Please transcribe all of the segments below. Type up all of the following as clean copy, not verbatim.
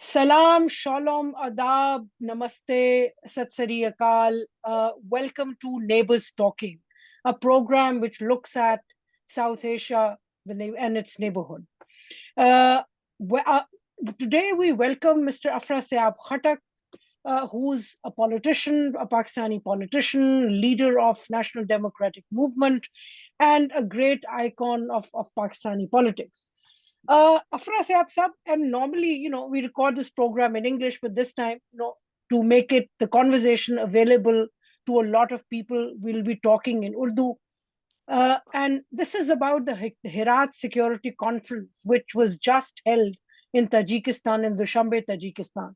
Salam, shalom, adab, namaste, sat sri akal. Welcome to Neighbors Talking, a program which looks at South Asia and its neighborhood. Uh, we- uh, Today we welcome Mr. Afra Syab Khattak, who's a politician, a Pakistani politician, leader of National Democratic Movement, and a great icon of Pakistani politics. Afra Syab Sab, and normally, we record this program in English, but this time, to make it the conversation available to a lot of people, we'll be talking in Urdu. And this is about the Herat Security Conference, which was just held in Tajikistan, in Dushanbe, Tajikistan.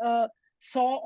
100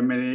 MNA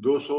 200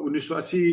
1980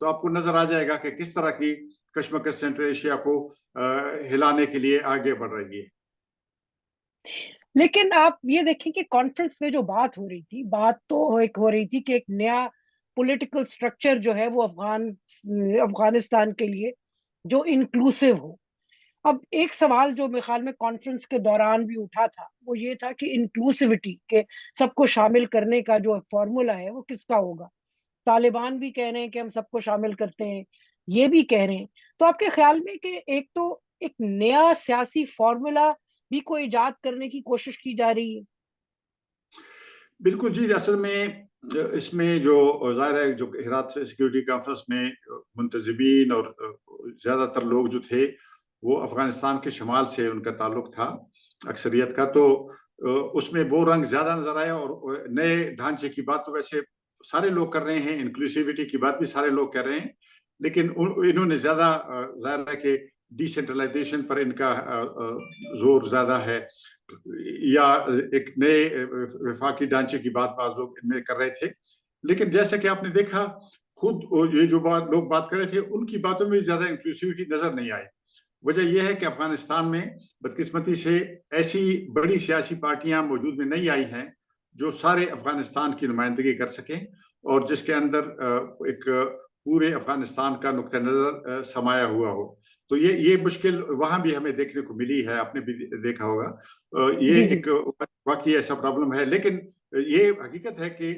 تو آپ کو نظر آ جائے گا کہ کس طرح کی کشمکش سینٹرل ایشیا کو ہلانے کے لیے آگے بڑھ رہی ہے. لیکن آپ یہ دیکھیں کہ کانفرنس میں جو بات ہو رہی تھی، بات تو ایک ہو رہی تھی کہ ایک نیا پولیٹیکل سٹرکچر جو ہے وہ افغانستان کے لیے جو انکلوسیو ہو. اب ایک سوال جو میرے خیال میں کانفرنس کے دوران بھی اٹھا تھا وہ یہ تھا کہ انکلوسیوٹی کے سب کو شامل کرنے کا جو فارمولا ہے وہ کس کا ہوگا. طالبان بھی کہہ رہے ہیں کہ ہم سب کو شامل کرتے ہیں، یہ بھی کہہ رہے ہیں. تو آپ کے خیال میں کہ ایک تو ایک نیا سیاسی فارمولا بھی کو ایجاد کرنے کی کوشش کی جا رہی ہے؟ بالکل جی. اصل میں اس میں جو ظاہر ہے جو ہرات سیکیورٹی کانفرنس میں منتظمین اور زیادہ تر لوگ جو تھے وہ افغانستان کے شمال سے ان کا تعلق تھا اکثریت کا. تو اس میں وہ رنگ زیادہ نظر آیا. اور نئے ڈھانچے کی بات تو ویسے سارے لوگ کر رہے ہیں، انکلوسیوٹی کی بات بھی سارے لوگ کر رہے ہیں، لیکن انہوں نے زیادہ ظاہر ہے کہ ڈی سینٹرلائزیشن پر ان کا زور زیادہ ہے، یا ایک نئے وفاقی ڈھانچے کی بات بعض لوگ ان میں کر رہے تھے. لیکن جیسا کہ آپ نے دیکھا خود یہ جو لوگ بات کر رہے تھے ان کی باتوں میں زیادہ انکلوسیوٹی نظر نہیں آئی. وجہ یہ ہے کہ افغانستان میں بدقسمتی سے ایسی بڑی سیاسی پارٹیاں موجود میں نہیں آئی ہیں جو سارے افغانستان کی نمائندگی کر سکیں اور جس کے اندر ایک پورے افغانستان کا نقطہ نظر سمایا ہوا ہو. تو یہ مشکل وہاں بھی ہمیں دیکھنے کو ملی ہے، آپ نے بھی دیکھا ہوگا. یہ جی جی. ایک واقعی ایسا پرابلم ہے. لیکن یہ حقیقت ہے کہ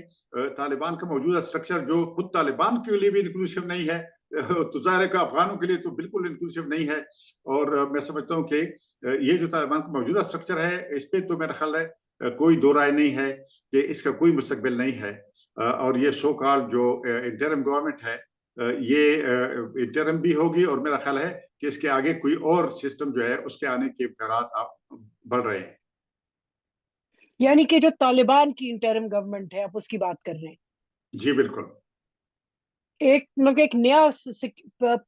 طالبان کا موجودہ سٹرکچر جو خود طالبان کے لیے بھی انکلوسیو نہیں ہے تو ظاہر ہے کہ افغانوں کے لیے تو بالکل انکلوسیو نہیں ہے. اور میں سمجھتا ہوں کہ یہ جو طالبان کا موجودہ سٹرکچر ہے اس پہ تو میرا خیال ہے کوئی دو رائے نہیں ہے کہ اس کا کوئی مستقبل نہیں ہے. اور یہ سو کال جو انٹرم گورنمنٹ ہے یہ انٹرم بھی ہوگی، اور میرا خیال ہے کہ اس کے آگے کوئی اور سسٹم جو ہے اس کے آنے کے امکانات آپ بڑھ رہے ہیں. یعنی کہ جو طالبان کی انٹرم گورنمنٹ ہے آپ اس کی بات کر رہے ہیں. جی بالکل. ایک مطلب ایک نیا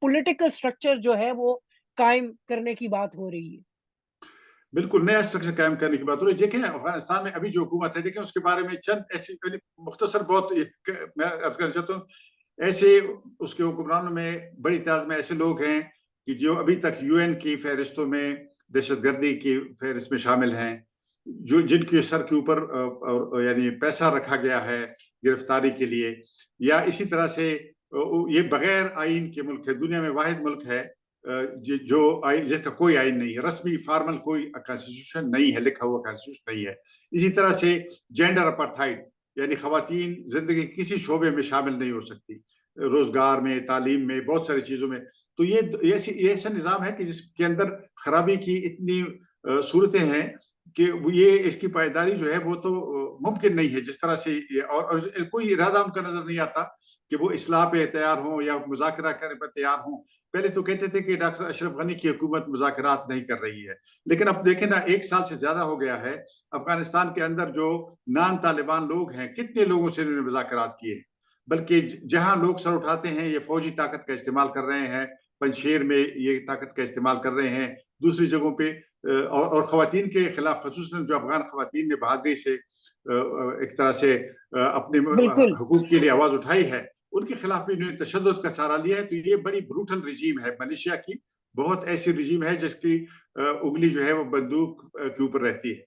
پولیٹیکل سٹرکچر جو ہے وہ قائم کرنے کی بات ہو رہی ہے. بالکل نیا اسٹرکچر قائم کرنے کی بات ہو رہی ہے. دیکھیں افغانستان میں ابھی جو حکومت ہے دیکھیں اس کے بارے میں چند ایسی مختصر بہت میں عرض کرنا چاہتا ہوں. ایسے اس کے حکمرانوں میں بڑی تعداد میں ایسے لوگ ہیں کہ جو ابھی تک یو این کی فہرستوں میں دہشت گردی کی فہرست میں شامل ہیں، جو جن کے سر کے اوپر یعنی پیسہ رکھا گیا ہے گرفتاری کے لیے. یا اسی طرح سے یہ بغیر آئین کے ملک ہے، دنیا میں واحد ملک ہے جو جس کا کوئی آئین نہیں ہے، رسمی فارمل کوئی کانسٹیٹیوشن نہیں ہے، لکھا ہوا کانسٹیٹیوشن نہیں ہے. اسی طرح سے جینڈر اپرتھائڈ، یعنی خواتین زندگی کسی شعبے میں شامل نہیں ہو سکتی، روزگار میں، تعلیم میں، بہت ساری چیزوں میں. تو یہ ایسا نظام ہے کہ جس کے اندر خرابی کی اتنی صورتیں ہیں کہ یہ اس کی پائیداری جو ہے وہ تو ممکن نہیں ہے. جس طرح سے اور کوئی ارادہ ان کا نظر نہیں آتا کہ وہ اصلاح پہ تیار ہوں یا مذاکرہ کرنے پر تیار ہوں. پہلے تو کہتے تھے کہ ڈاکٹر اشرف غنی کی حکومت مذاکرات نہیں کر رہی ہے، لیکن اب دیکھیں نا 1 سال سے زیادہ ہو گیا ہے افغانستان کے اندر جو نان طالبان لوگ ہیں کتنے لوگوں سے انہوں نے مذاکرات کیے ہیں. بلکہ جہاں لوگ سر اٹھاتے ہیں یہ فوجی طاقت کا استعمال کر رہے ہیں، پنشیر میں یہ طاقت کا استعمال کر رہے ہیں، دوسری جگہوں پہ اور خواتین کے خلاف خصوصاً جو افغان خواتین نے بہادری سے ایک طرح سے اپنے بالکل. حقوق کے لیے آواز اٹھائی ہے، ان کے خلاف بھی انہوں نے تشدد کا سہارا لیا ہے. تو یہ بڑی بروٹل رجیم ہے ملیشیا کی، بہت ایسی رجیم ہے جس کی انگلی جو ہے وہ بندوق کے اوپر رہتی ہے.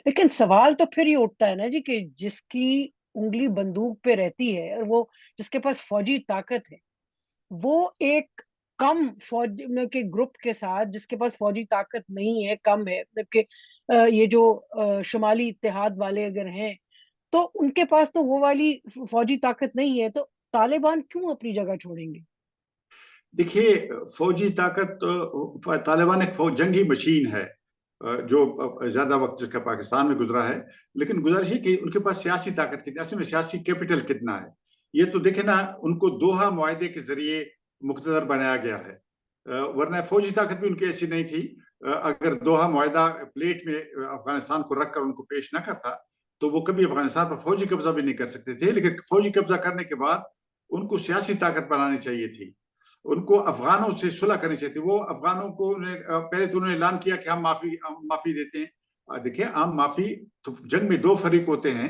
لیکن سوال تو پھر یہ اٹھتا ہے نا جی کہ جس کی انگلی بندوق پہ رہتی ہے اور وہ جس کے پاس فوجی طاقت ہے وہ ایک کم فوج کے گروپ کے ساتھ جس کے پاس فوجی طاقت نہیں ہے، کم ہے، مطلب کہ یہ جو شمالی اتحاد والے اگر ہیں تو ان کے پاس تو وہ والی فوجی طاقت نہیں ہے، تو طالبان کیوں اپنی جگہ چھوڑیں گے؟ دیکھیے فوجی طاقت طالبان ایک جنگی مشین ہے جو زیادہ وقت جس کا پاکستان میں گزرا ہے، لیکن گزارش ہے کہ ان کے پاس سیاسی طاقت کتنی، اصل میں سیاسی کیپٹل کتنا ہے. یہ تو دیکھیں نا ان کو دوحہ معاہدے کے ذریعے مقتدر بنایا گیا ہے، ورنہ فوجی طاقت بھی ان کی ایسی نہیں تھی. اگر دوحہ معاہدہ پلیٹ میں افغانستان کو رکھ کر ان کو پیش نہ کرتا تو وہ کبھی افغانستان پر فوجی قبضہ بھی نہیں کر سکتے تھے. لیکن فوجی قبضہ کرنے کے بعد ان کو سیاسی طاقت بنانی چاہیے تھی، ان کو افغانوں سے صلح کرنی چاہیے تھی. وہ افغانوں کو پہلے تو انہوں نے اعلان کیا کہ ہم معافی دیتے ہیں. دیکھیں عام معافی تو جنگ میں 2 فریق ہوتے ہیں،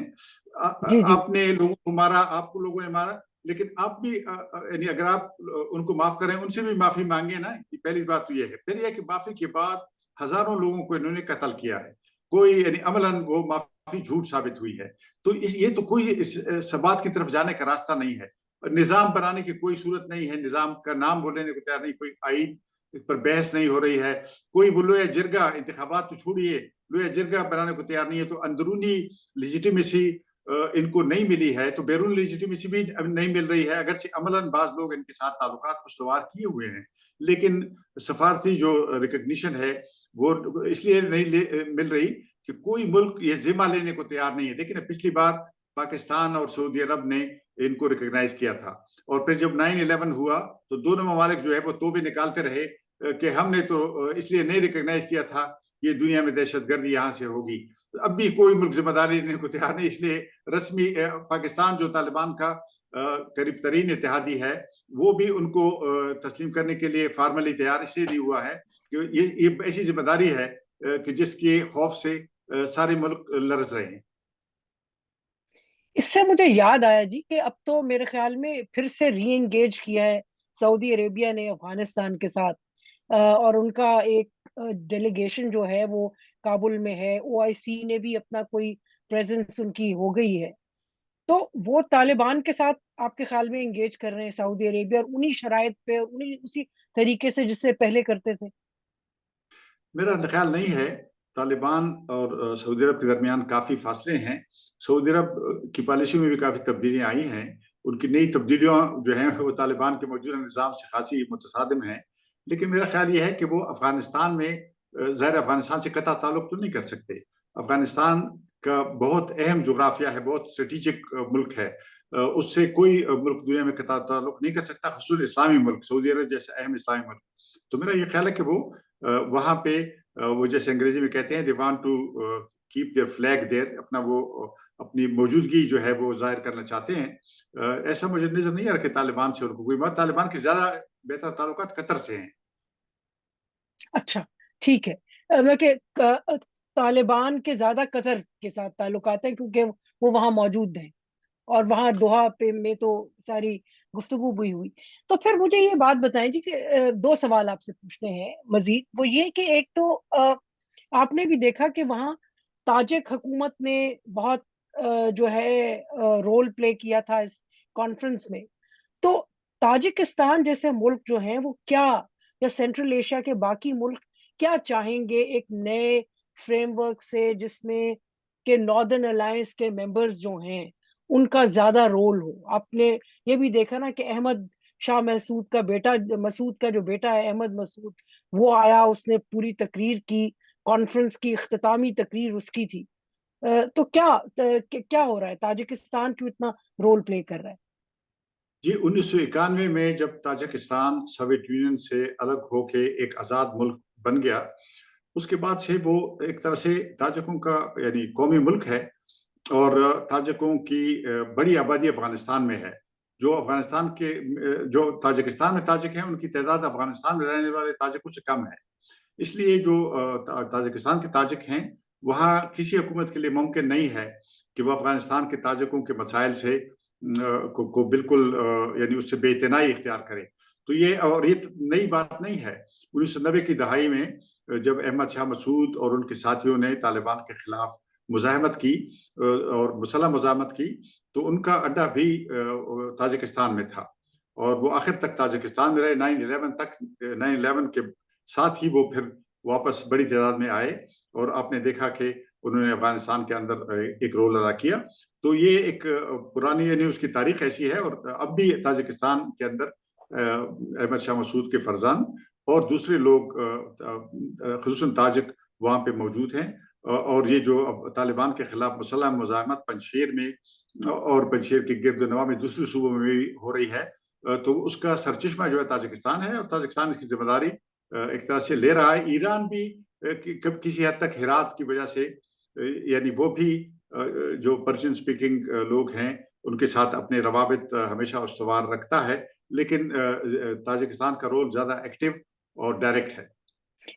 جی جی. اپنے لوگوں کو مارا، آپ کو لوگوں نے مارا، لیکن آپ بھی یعنی اگر آپ ان کو معاف کریں، ان سے بھی معافی مانگے نا. پہلی بات تو یہ ہے. پھر یہ کہ معافی کے بعد ہزاروں لوگوں کو انہوں نے قتل کیا ہے. کوئی یعنی عملاً وہ معافی جھوٹ ثابت ہوئی ہے. تو یہ تو کوئی اس ثبات کی طرف جانے کا راستہ نہیں ہے. نظام بنانے کی کوئی صورت نہیں ہے. نظام کا نام بولنے کو تیار نہیں. کوئی آئین پر بحث نہیں ہو رہی ہے. کوئی وہ لویا جرگا، انتخابات تو چھوڑیے، لویا جرگا بنانے کو تیار نہیں ہے. تو اندرونی لیجیٹیمیسی ان کو نہیں ملی ہے، تو بیرون لیجیٹیمیسی بھی نہیں مل رہی ہے. اگرچہ عملاً بعض لوگ ان کے ساتھ تعلقات استوار کیے ہوئے ہیں، لیکن سفارتی جو ریکگنیشن ہے وہ اس لیے نہیں مل رہی کہ کوئی ملک یہ ذمہ لینے کو تیار نہیں ہے. دیکھیں پچھلی بار پاکستان اور سعودی عرب نے ان کو ریکگنائز کیا تھا، اور پھر جب 9/11 ہوا تو دونوں ممالک جو ہے وہ توبے نکالتے رہے کہ ہم نے تو اس لیے نہیں ریکگنائز کیا تھا، یہ دنیا میں دہشت گردی یہاں سے ہوگی. اب بھی کوئی ملک ذمہ داری لینے کو تیار نہیں. اس لیے رسمی پاکستان جو طالبان کا قریب ترین اتحادی ہے، وہ بھی ان کو تسلیم کرنے کے لیے فارملی تیار اس لیے نہیں ہوا ہے کہ یہ ایسی ذمہ داری ہے کہ جس کے خوف سے سارے ملک لرز رہے ہیں. اس سے مجھے یاد آیا جی کہ اب تو میرے خیال میں پھر سے ری انگیج کیا ہے سعودی عربیہ نے افغانستان کے ساتھ، اور ان کا ایک ڈیلیگیشن جو ہے وہ کابل میں ہے. OIC نے بھی اپنا کوئی پریزنس ان کی ہو گئی ہے. تو وہ طالبان کے ساتھ آپ کے خیال میں انگیج کر رہے ہیں سعودی عربیہ، اور انہی شرائط پہ، انہی اسی طریقے سے جس سے پہلے کرتے تھے؟ میرا خیال نہیں ہے. طالبان اور سعودی عرب کے درمیان کافی فاصلے ہیں. سعودی عرب کی پالیسی میں بھی کافی تبدیلیاں آئی ہیں. ان کی نئی تبدیلیاں جو ہیں وہ طالبان کے موجودہ نظام سے خاصی متصادم ہیں. لیکن میرا خیال یہ ہے کہ وہ افغانستان میں ظاہر افغانستان سے قطع تعلق تو نہیں کر سکتے. افغانستان کا بہت اہم جغرافیہ ہے، بہت اسٹریٹجک ملک ہے. اس سے کوئی ملک دنیا میں قطع تعلق نہیں کر سکتا، خصوصاً اسلامی ملک، سعودی عرب جیسے اہم اسلامی ملک. تو میرا یہ خیال ہے کہ وہ وہاں پہ وہ جیسے انگریزی میں کہتے ہیں they want to keep their flag there، اپنا وہ اپنی موجودگی جو ہے وہ ظاہر کرنا چاہتے ہیں. ایسا مجھے نظر نہیں آ رہا کہ طالبان سے ان کو کوئی بات. طالبان کے زیادہ بہتر تعلقات قطر سے ہیں. اچھا، ٹھیک ہے. میں کہ طالبان کے زیادہ قطر کے ساتھ تعلقات ہیں کیونکہ وہ وہاں موجود ہیں، اور وہاں دوحہ پہ میں تو ساری گفتگو بھی ہوئی. تو پھر مجھے یہ بات بتائیں جی کہ دو سوال آپ سے پوچھنے ہیں مزید. وہ یہ کہ ایک تو آپ نے بھی دیکھا کہ وہاں تاجک حکومت نے بہت جو ہے رول پلے کیا تھا اس کانفرنس میں. تو تاجکستان جیسے ملک جو ہیں وہ کیا، یا سینٹرل ایشیا کے باقی ملک کیا چاہیں گے ایک نئے فریم ورک سے جس میں کہ ناردرن الائنس کے ممبرز جو ہیں ان کا زیادہ رول ہو؟ آپ نے یہ بھی دیکھا نا کہ احمد شاہ مسعود کا بیٹا، مسعود کا جو بیٹا ہے احمد مسعود، وہ آیا، اس نے پوری تقریر کی، کانفرنس کی اختتامی تقریر اس کی تھی. تو کیا ہو رہا ہے؟ تاجکستان کیوں اتنا رول پلے کر رہا ہے؟ جی 1991 میں جب تاجکستان سوویت یونین سے الگ ہو کے ایک آزاد ملک بن گیا، اس کے بعد سے وہ ایک طرح سے تاجکوں کا یعنی قومی ملک ہے. اور تاجکوں کی بڑی آبادی افغانستان میں ہے. جو افغانستان کے جو تاجکستان میں تاجک ہیں ان کی تعداد افغانستان میں رہنے والے تاجکوں سے کم ہے. اس لیے جو تاجکستان کے تاجک ہیں وہاں کسی حکومت کے لیے ممکن نہیں ہے کہ وہ افغانستان کے تاجکوں کے مسائل سے کو بالکل یعنی اس سے بے اعتنائی اختیار کرے. تو یہ نئی بات نہیں ہے. 1990 کی دہائی میں جب احمد شاہ مسعود اور ان کے ساتھیوں نے طالبان کے خلاف مزاحمت کی اور مسلح مزاحمت کی، تو ان کا اڈا بھی تاجکستان میں تھا، اور وہ آخر تک تاجکستان میں رہے 9/11 تک. 9/11 کے ساتھ ہی وہ پھر واپس بڑی تعداد میں آئے، اور آپ نے دیکھا کہ انہوں نے افغانستان کے اندر ایک رول ادا کیا. تو یہ ایک پرانی یعنی اس کی تاریخ ایسی ہے. اور اب بھی تاجکستان کے اندر احمد شاہ مسعود کے فرزند اور دوسرے لوگ خصوصاً تاجک وہاں پہ موجود ہیں. اور یہ جو طالبان کے خلاف مسلح مزاحمت پنجشیر میں اور پنجشیر کے گرد و نواح میں دوسرے صوبوں میں بھی ہو رہی ہے، تو اس کا سرچشمہ جو ہے تاجکستان ہے، اور تاجکستان اس کی ذمہ داری ایک طرح سے لے رہا ہے. ایران بھی کسی حد تک ہرات کی وجہ سے یعنی وہ بھی جو پرشین سپیکنگ لوگ ہیں ان کے ساتھ اپنے روابط ہمیشہ استوار رکھتا ہے، لیکن تاجکستان کا رول زیادہ ایکٹیو اور ڈائریکٹ ہے.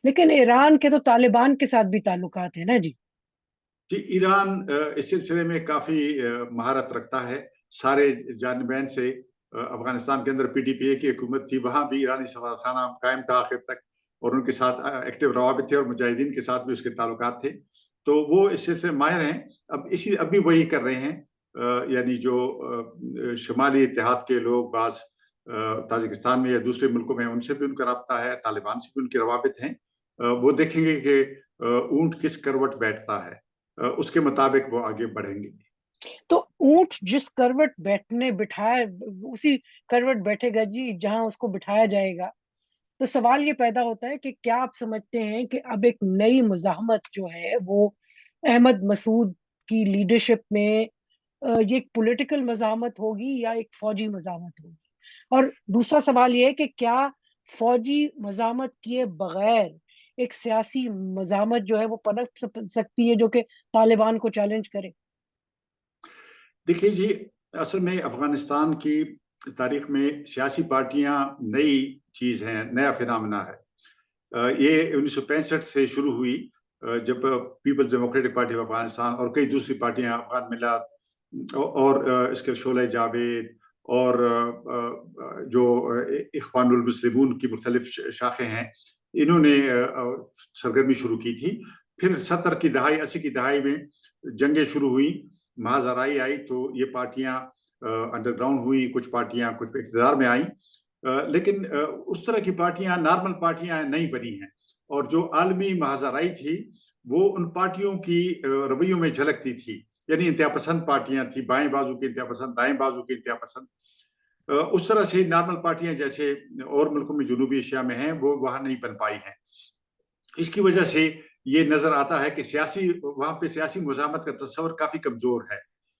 لیکن ایران کے تو طالبان کے ساتھ بھی تعلقات ہیں نا جی؟ جی ایران اس سلسلے میں کافی مہارت رکھتا ہے. سارے جانبین سے افغانستان کے اندر PTPA کی حکومت تھی، وہاں بھی ایرانی سفارتخانہ قائم تھا آخر تک، اور ان کے ساتھ ایکٹیو روابط تھے، اور مجاہدین کے ساتھ بھی اس کے تعلقات تھے، تو وہ اس سے ماہر ہیں. اب بھی وہی کر رہے ہیں. یعنی جو شمالی اتحاد کے لوگ بعض تاجکستان میں یا دوسرے ملکوں میں، ان سے بھی ان کا رابطہ ہے، طالبان سے بھی ان کے روابط ہیں. وہ دیکھیں گے کہ اونٹ کس کروٹ بیٹھتا ہے، اس کے مطابق وہ آگے بڑھیں گے. تو اونٹ جس کروٹ بٹھایا اسی کروٹ بیٹھے گا جی جہاں اس کو بٹھایا جائے گا. تو سوال یہ پیدا ہوتا ہے کہ کیا آپ سمجھتے ہیں کہ اب ایک نئی مزاحمت جو ہے وہ احمد مسعود کی لیڈرشپ میں یہ ایک پولیٹیکل مزاحمت ہوگی یا ایک فوجی مزاحمت ہوگی؟ اور دوسرا سوال یہ ہے کہ کیا فوجی مزاحمت کیے بغیر ایک سیاسی مزاحمت جو ہے وہ پنپ سکتی ہے جو کہ طالبان کو چیلنج کرے؟ دیکھیے جی، اصل میں افغانستان کی تاریخ میں سیاسی پارٹیاں نئی چیز ہیں، نیا فنامنا ہے. یہ 1965 سے شروع ہوئی، جب People's Democratic Party of Afghanistan اور کئی دوسری پارٹیاں، افغان ملت اور اس کے شعلہ جاوید اور جو اخوان المسلمون کی مختلف شاخیں ہیں، انہوں نے سرگرمی شروع کی تھی. پھر 70 کی دہائی 80 کی دہائی میں جنگیں شروع ہوئی، محاذ آرائی آئی، تو یہ پارٹیاں انڈر گراؤنڈ ہوئی، کچھ پارٹیاں کچھ اقتدار میں آئیں. لیکن اس طرح کی پارٹیاں نارمل پارٹیاں نہیں بنی ہیں، اور جو عالمی محاذ آرائی تھی وہ ان پارٹیوں کی رویوں میں جھلکتی تھی. یعنی انتہا پسند پارٹیاں تھیں، بائیں بازو کی انتہا پسند، دائیں بازو کی انتہا پسند. اس طرح سے نارمل پارٹیاں جیسے اور ملکوں میں جنوبی ایشیا میں ہیں وہ وہاں نہیں بن پائی ہیں. اس کی وجہ سے یہ نظر آتا ہے کہ وہاں پہ سیاسی مزاحمت کا تصور کافی کمزور ہے،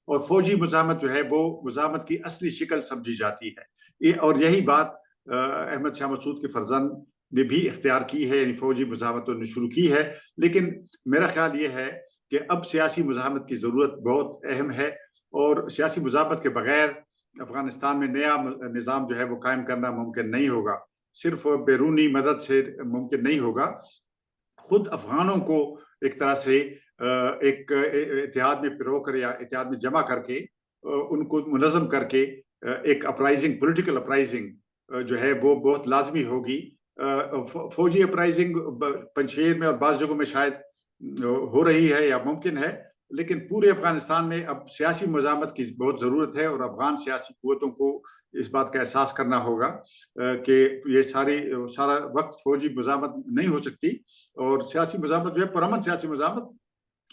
اور فوجی مزاحمت جو ہے وہ مزاحمت کی اصلی شکل سمجھی جاتی ہے. اور یہی بات احمد شاہ مسعود کے فرزند نے بھی اختیار کی ہے، یعنی فوجی مزاحمت انہوں نے شروع کی ہے. لیکن میرا خیال یہ ہے کہ اب سیاسی مزاحمت کی ضرورت بہت اہم ہے، اور سیاسی مزاحمت کے بغیر افغانستان میں نیا نظام جو ہے وہ قائم کرنا ممکن نہیں ہوگا. صرف بیرونی مدد سے ممکن نہیں ہوگا. خود افغانوں کو ایک طرح سے ایک اتحاد میں پرو کر یا اتحاد میں جمع کر کے ان کو منظم کر کے ایک اپرائزنگ، پولیٹیکل اپرائزنگ جو ہے وہ بہت لازمی ہوگی. فوجی اپرائزنگ پنجشیر میں اور بعض جگہوں میں شاید ہو رہی ہے یا ممکن ہے، لیکن پورے افغانستان میں اب سیاسی مزاحمت کی بہت ضرورت ہے، اور افغان سیاسی قوتوں کو اس بات کا احساس کرنا ہوگا کہ یہ سارا وقت فوجی مزاحمت نہیں ہو سکتی، اور سیاسی مزاحمت جو ہے پرامن سیاسی مزاحمت.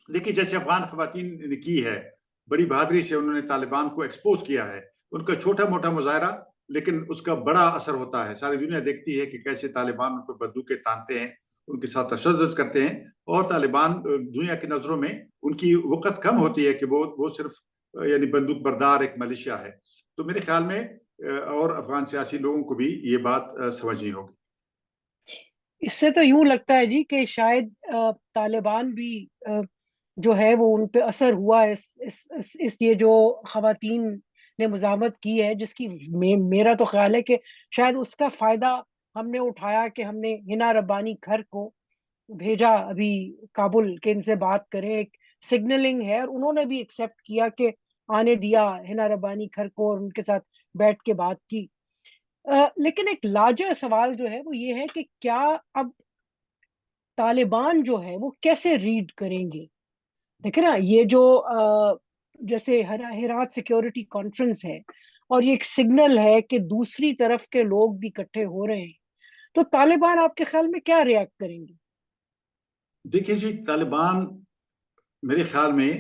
دیکھیے جیسے افغان خواتین نے کی ہے، بڑی بہادری سے انہوں نے طالبان کو ایکسپوز کیا ہے. ان کا چھوٹا موٹا مظاہرہ، لیکن اس کا بڑا اثر ہوتا ہے. ساری دنیا دیکھتی ہے کہ کیسے طالبان ان کو بندوقیں تانتے ہیں، ان کے ساتھ تشدد کرتے ہیں، اور طالبان دنیا کی نظروں میں ان کی وقت کم ہوتی ہے کہ وہ صرف یعنی بندوق بردار ایک ملیشیا ہے. تو میرے خیال میں اور افغان سیاسی لوگوں کو بھی یہ بات سمجھنی ہوگی. اس سے تو یوں لگتا ہے جی کہ شاید طالبان بھی جو ہے وہ ان پہ اثر ہوا ہے اس یہ جو خواتین نے مزاحمت کی ہے، جس کی میرا تو خیال ہے کہ شاید اس کا فائدہ ہم نے اٹھایا کہ ہم نے ہنا ربانی گھر کو بھیجا ابھی کابل کہ ان سے بات کریں. ایک سگنلنگ ہے، اور انہوں نے بھی ایکسیپٹ کیا کہ آنے دیا ہنا ربانی گھر کو اور ان کے ساتھ بیٹھ کے بات کی. لیکن ایک لاجا سوال جو ہے وہ یہ ہے کہ کیا اب طالبان جو ہے وہ کیسے ریڈ کریں گے؟ دیکھیں نا، یہ جو جیسے ہرات سیکیورٹی کانفرنس ہے، اور یہ ایک سگنل ہے کہ دوسری طرف کے لوگ بھی اکٹھے ہو رہے ہیں، تو طالبان آپ کے خیال میں کیا ریئیکٹ کریں گے؟ دیکھیے جی، طالبان میرے خیال میں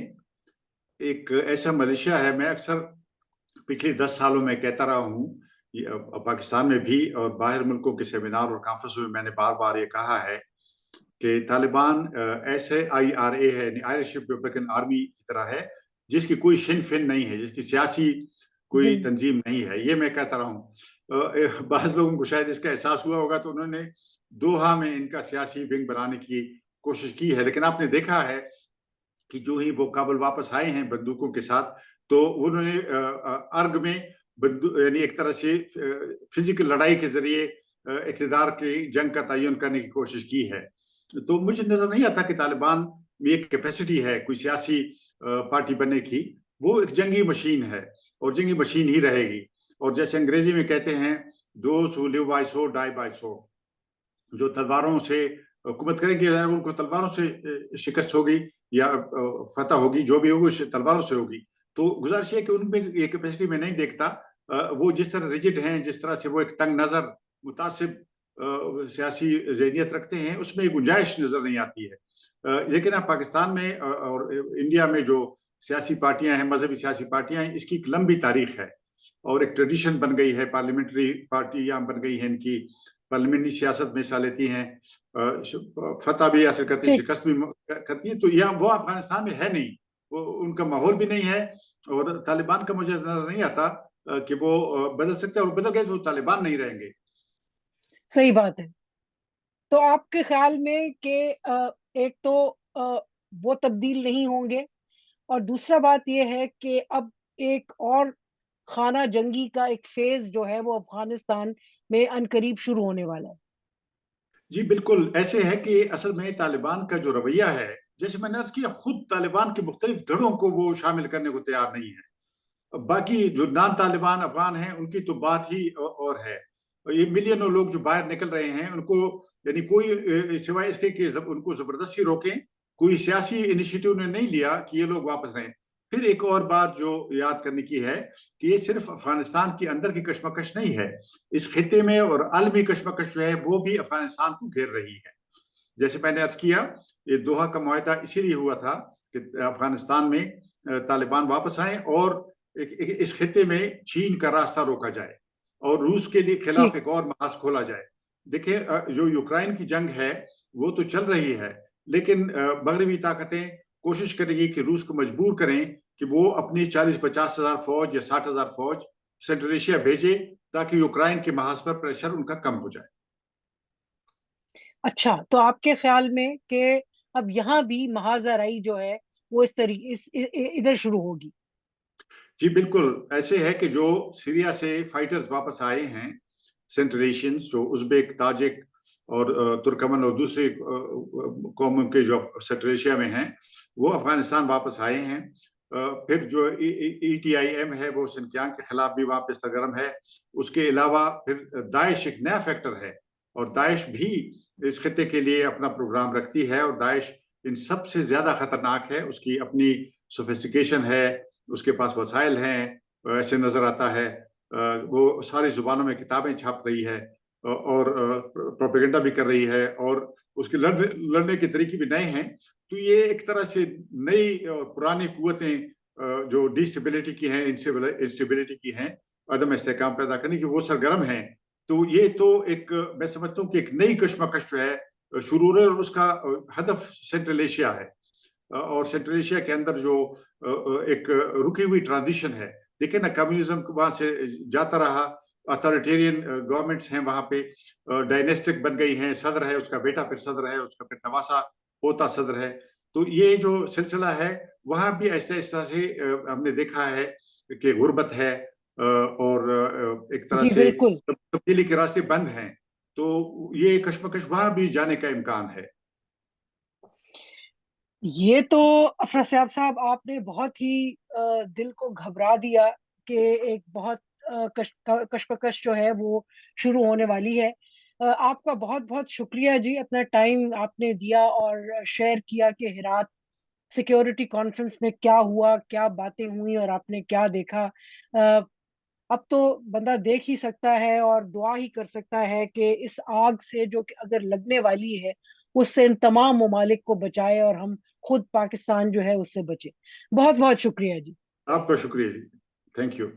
ایک ایسا ملیشیا ہے. میں اکثر پچھلے 10 سالوں میں کہتا رہا ہوں، پاکستان میں بھی اور باہر ملکوں کے سیمینار اور کانفرنسوں میں نے بار بار یہ کہا ہے کہ طالبان ایسے IRA ہے، یعنی آئرش ریپبلکن آرمی کی طرح ہے، جس کی کوئی شن فن نہیں ہے، جس کی سیاسی جی کوئی تنظیم نہیں ہے. یہ میں کہتا رہا ہوں. بعض لوگوں کو شاید اس کا احساس ہوا ہوگا تو انہوں نے دوحہ میں ان کا سیاسی ونگ بنانے کی کوشش کی ہے. لیکن آپ نے دیکھا ہے کہ جو ہی وہ کابل واپس آئے ہیں بندوقوں کے ساتھ، تو انہوں نے ارگ میں یعنی ایک طرح سے فزیکل لڑائی کے ذریعے اقتدار کی جنگ کا تعین کرنے کی کوشش کی ہے. تو مجھے نظر نہیں آتا کہ طالبان میں ایک کیپیسٹی ہے کوئی سیاسی پارٹی بننے کی. وہ ایک جنگی مشین ہے اور جنگی مشین ہی رہے گی. اور جیسے انگریزی میں کہتے ہیں those who live by sword die by sword. جو تلواروں سے حکومت کریں گے ان کو تلواروں سے شکست ہوگی یا فتح ہوگی، جو بھی ہوگی تلواروں سے ہوگی. تو گزارش ہے کہ ان میں یہ کیپیسٹی میں نہیں دیکھتا. وہ جس طرح ریجڈ ہیں، جس طرح سے وہ ایک تنگ نظر متعصب سیاسی ذہنیت رکھتے ہیں، اس میں گنجائش نظر نہیں آتی ہے. لیکن اب پاکستان میں اور انڈیا میں جو سیاسی پارٹیاں ہیں، مذہبی سیاسی پارٹیاں ہیں، اس کی ایک لمبی تاریخ ہے اور ایک ٹریڈیشن بن گئی ہے. پارلیمنٹری پارٹیاں بن گئی ہیں، ان کی پارلیمنٹری سیاست میں حصہ لیتی ہیں، فتح بھی حاصل کرتی ہیں، شکست بھی کرتی ہیں. تو یہ وہ افغانستان میں ہے نہیں، وہ ان کا ماحول بھی نہیں ہے. اور طالبان کا مجھے نظر نہیں آتا کہ وہ بدل سکتے، اور بدل گئے تو طالبان نہیں رہیں گے. صحیح بات ہے. تو آپ کے خیال میں کہ ایک تو وہ تبدیل نہیں ہوں گے، اور دوسرا بات یہ ہے کہ اب ایک اور خانہ جنگی کا ایک فیز جو ہے وہ افغانستان میں عنقریب شروع ہونے والا ہے. جی بالکل ایسے ہے کہ اصل میں طالبان کا جو رویہ ہے، جیسے میں نے عرض کیا، خود طالبان کے مختلف دھڑوں کو وہ شامل کرنے کو تیار نہیں ہے. باقی جو نان طالبان افغان ہیں ان کی تو بات ہی اور ہے. یہ ملینوں لوگ جو باہر نکل رہے ہیں، ان کو یعنی کوئی سوائے اس کے کہ ان کو زبردستی روکیں، کوئی سیاسی انیشیٹو نے نہیں لیا کہ یہ لوگ واپس رہیں. پھر ایک اور بات جو یاد کرنے کی ہے کہ یہ صرف افغانستان کے اندر کی کشمکش نہیں ہے، اس خطے میں اور عالمی کشمکش جو ہے وہ بھی افغانستان کو گھیر رہی ہے. جیسے میں نے عرض کیا، یہ دوحہ کا معاہدہ اسی لیے ہوا تھا کہ افغانستان میں طالبان واپس آئیں اور اس خطے میں چین کا راستہ روکا جائے اور روس کے لیے خلاف ایک اور محاذ کھولا جائے. دیکھیں جو یوکرائن کی جنگ ہے وہ تو چل رہی ہے، لیکن مغربی طاقتیں کوشش کریں گی کہ روس کو مجبور کریں کہ وہ اپنی 40-50 ہزار فوج یا 60 ہزار فوج سینٹرل ایشیا بھیجے تاکہ یوکرائن کے محاذ پر پریشر ان کا کم ہو جائے. اچھا، تو آپ کے خیال میں کہ اب یہاں بھی محاذ آرائی جو ہے وہ اس طریقے ادھر شروع ہوگی؟ جی بالکل ایسے ہے کہ جو سیریا سے فائٹرز واپس آئے ہیں، سینٹرل ایشینز جو ازبیک، تاجک اور ترکمن اور دوسری قوموں کے جو سینٹرل ایشیا میں ہیں، وہ افغانستان واپس آئے ہیں. پھر جو ای ٹی آئی ایم ہے وہ سنکیانگ کے خلاف بھی وہاں پہ سرگرم ہے. اس کے علاوہ پھر داعش ایک نیا فیکٹر ہے، اور داعش بھی اس خطے کے لیے اپنا پروگرام رکھتی ہے، اور داعش ان سب سے زیادہ خطرناک ہے. اس کی اپنی سوفیسٹیکیشن ہے، اس کے پاس وسائل ہیں، ایسے نظر آتا ہے. وہ ساری زبانوں میں کتابیں چھاپ رہی ہے اور پروپیگنڈا بھی کر رہی ہے، اور اس کے لڑنے کے طریقے بھی نئے ہیں. تو یہ ایک طرح سے نئی اور پرانی قوتیں جو ڈی اسٹیبلٹی کی ہیں، انسٹیبلٹی کی ہیں، عدم استحکام پیدا کرنے کی، وہ سرگرم ہیں. تو یہ تو ایک میں سمجھتا ہوں کہ ایک نئی کشمکش جو ہے شروع ہے، اور اس کا ہدف سینٹرل ایشیا ہے. اور سینٹرل ایشیا کے اندر جو ایک رکی ہوئی ٹرانزیشن ہے، دیکھیں نا، کمیونزم وہاں سے جاتا رہا، اتھارٹیرین گورنمنٹس ہیں وہاں پہ، ڈائنیسٹک بن گئی ہیں، صدر ہے اس کا بیٹا پھر صدر ہے، اس کا پھر نواسا پوتا صدر ہے. تو یہ جو سلسلہ ہے وہاں بھی ایسا ایسا سے ہم نے دیکھا ہے کہ غربت ہے اور ایک طرح جی سے بالکل. تبدیلی کے راستے بند ہیں. تو یہ کشمکش وہاں بھی جانے کا امکان ہے. یہ تو افراسیاب صاحب آپ نے بہت ہی دل کو گھبرا دیا کہ ایک بہت کشمکش جو ہے وہ شروع ہونے والی ہے. آپ کا بہت بہت شکریہ جی، اپنا ٹائم آپ نے دیا اور شیئر کیا کہ ہرات سیکیورٹی کانفرنس میں کیا ہوا، کیا باتیں ہوئی اور آپ نے کیا دیکھا. اب تو بندہ دیکھ ہی سکتا ہے اور دعا ہی کر سکتا ہے کہ اس آگ سے جو کہ اگر لگنے والی ہے اس سے ان تمام ممالک کو بچائے اور ہم خود پاکستان جو ہے اس سے بچے. بہت بہت شکریہ جی. آپ کا شکریہ جی، تھینک یو.